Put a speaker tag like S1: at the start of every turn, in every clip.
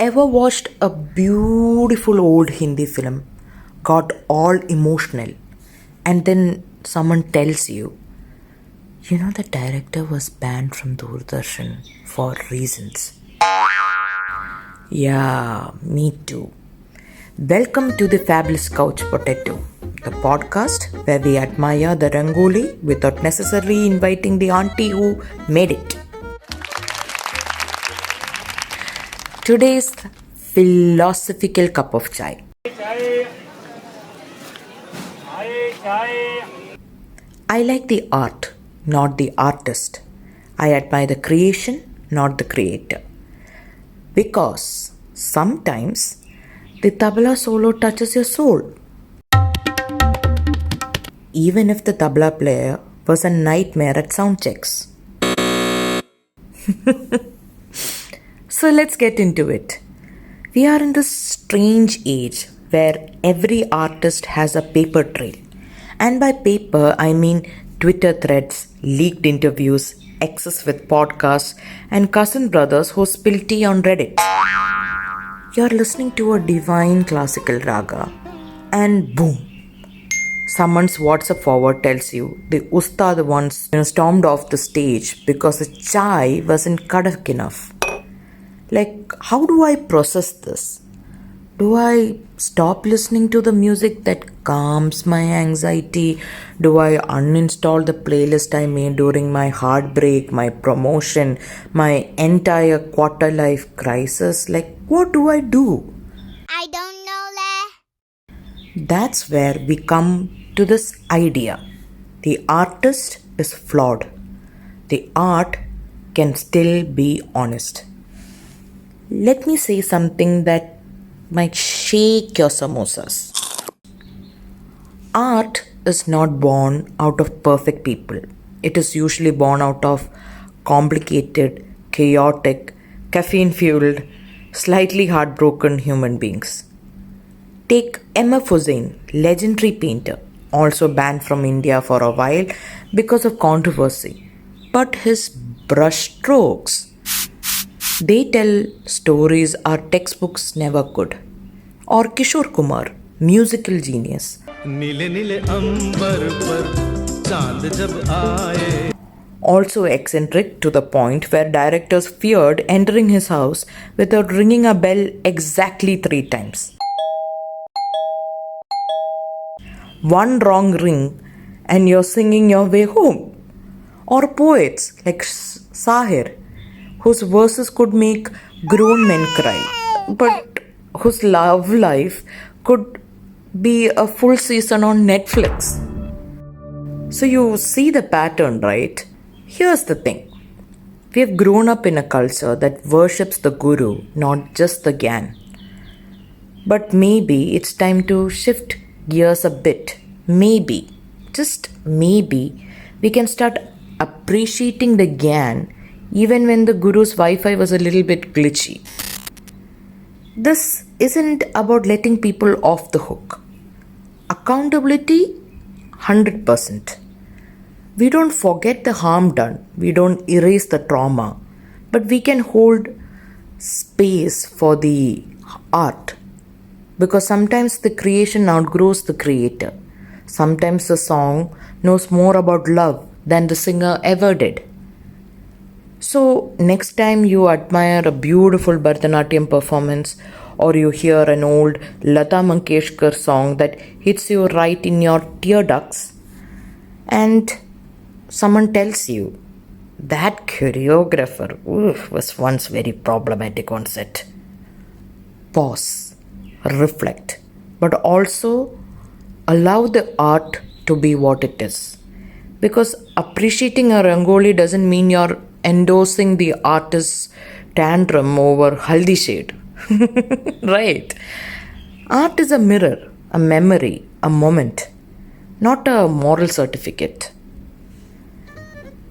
S1: Ever watched a beautiful old Hindi film, got all emotional, and then someone tells you, the director was banned from Doordarshan for reasons? Yeah, me too. Welcome to the Fabulist Couch Potato, the podcast where we admire the Rangoli without necessarily inviting the auntie who made it. Today's philosophical cup of chai. I like the art, not the artist. I admire the creation, not the creator. Because sometimes the tabla solo touches your soul. Even if the tabla player was a nightmare at sound checks. So let's get into it. We are in this strange age where every artist has a paper trail. And by paper, I mean Twitter threads, leaked interviews, exes with podcasts, and cousin brothers who spill tea on Reddit. You're listening to a divine classical raga, and boom, someone's WhatsApp forward tells you the ustad once stormed off the stage because the chai wasn't kadak enough. Like, how do I process this? Do I stop listening to the music that calms my anxiety? Do I uninstall the playlist I made during my heartbreak, my promotion, my entire quarter life crisis? Like, what do I do?
S2: I don't know that.
S1: That's where we come to this idea. The artist is flawed. The art can still be honest. Let me say something that might shake your samosas. Art is not born out of perfect people. It is usually born out of complicated, chaotic, caffeine-fueled, slightly heartbroken human beings. Take M.F. Hussain, legendary painter, also banned from India for a while because of controversy. But his brushstrokes, they tell stories our textbooks never could. Or Kishore Kumar, musical genius. Also eccentric to the point where directors feared entering his house without ringing a bell exactly 3 times. One wrong ring and you're singing your way home. Or poets like Sahir, whose verses could make grown men cry, but whose love life could be a full season on Netflix. So you see the pattern, right? Here's the thing. We have grown up in a culture that worships the guru, not just the Gyan. But maybe it's time to shift gears a bit. Maybe, just maybe, we can start appreciating the Gyan even when the guru's Wi-Fi was a little bit glitchy. This isn't about letting people off the hook. Accountability, 100%. We don't forget the harm done. We don't erase the trauma. But we can hold space for the art. Because sometimes the creation outgrows the creator. Sometimes the song knows more about love than the singer ever did. So, next time you admire a beautiful Bharatanatyam performance or you hear an old Lata Mangeshkar song that hits you right in your tear ducts and someone tells you that choreographer was once very problematic on set. Pause, reflect, but also allow the art to be what it is. Because appreciating a Rangoli doesn't mean you're endorsing the artist's tantrum over haldi shade. Right? Art is a mirror, a memory, a moment, not a moral certificate.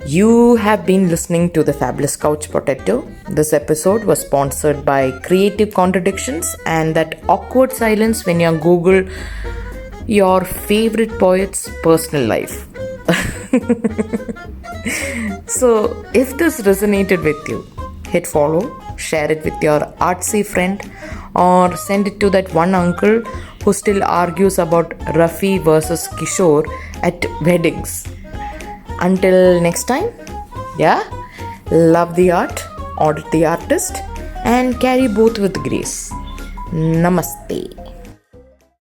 S1: You have been listening to the Fabulous Couch Potato. This episode was sponsored by Creative Contradictions and that awkward silence when you Google your favorite poet's personal life. So, if this resonated with you, hit follow, share it with your artsy friend, or send it to that one uncle who still argues about Rafi versus Kishore at weddings. Until next time, yeah, love the art, audit the artist, and carry both with grace. Namaste.